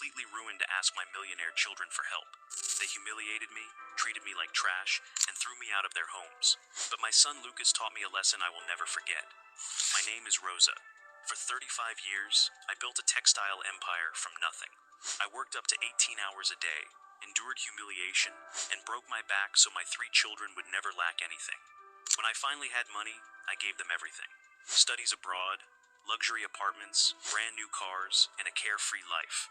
completely ruined to ask my millionaire children for help. They humiliated me, treated me like trash, and threw me out of their homes. But my son Lucas taught me a lesson I will never forget. My name is Rosa. For 35 years, I built a textile empire from nothing. I worked up to 18 hours a day, endured humiliation, and broke my back so my 3 children would never lack anything. When I finally had money, I gave them everything. Studies abroad, luxury apartments, brand new cars, and a carefree life.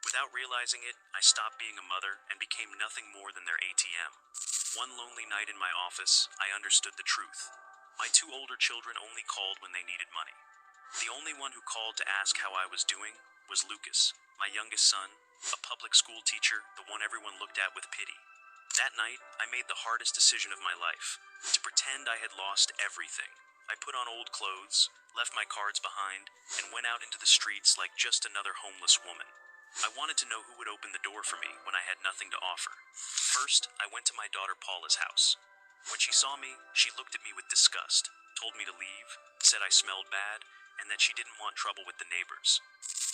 Without realizing it, I stopped being a mother and became nothing more than their ATM. One lonely night in my office, I understood the truth. My 2 older children only called when they needed money. The only one who called to ask how I was doing was Lucas, my youngest son, a public school teacher, the one everyone looked at with pity. That night, I made the hardest decision of my life, to pretend I had lost everything. I put on old clothes, left my cards behind, and went out into the streets like just another homeless woman. I wanted to know who would open the door for me when I had nothing to offer. First, I went to my daughter Paula's house. When she saw me, she looked at me with disgust, told me to leave, said I smelled bad, and that she didn't want trouble with the neighbors.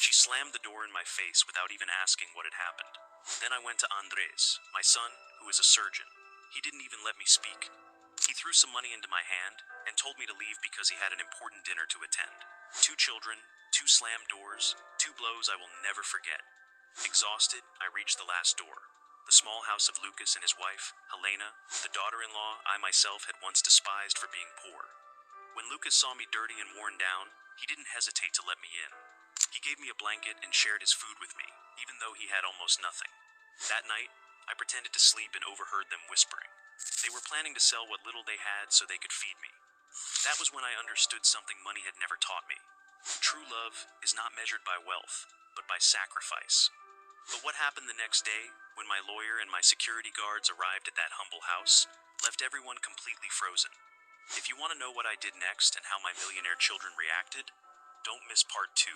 She slammed the door in my face without even asking what had happened. Then I went to Andres, my son, who is a surgeon. He didn't even let me speak. He threw some money into my hand and told me to leave because he had an important dinner to attend. 2 children, 2 slammed doors, 2 blows I will never forget. Exhausted, I reached the last door. The small house of Lucas and his wife, Helena, the daughter-in-law I myself had once despised for being poor. When Lucas saw me dirty and worn down, he didn't hesitate to let me in. He gave me a blanket and shared his food with me, even though he had almost nothing. That night, I pretended to sleep and overheard them whispering. They were planning to sell what little they had so they could feed me. That was when I understood something money had never taught me. True love is not measured by wealth, but by sacrifice. But what happened the next day, when my lawyer and my security guards arrived at that humble house, left everyone completely frozen. If you want to know what I did next and how my millionaire children reacted, don't miss part 2.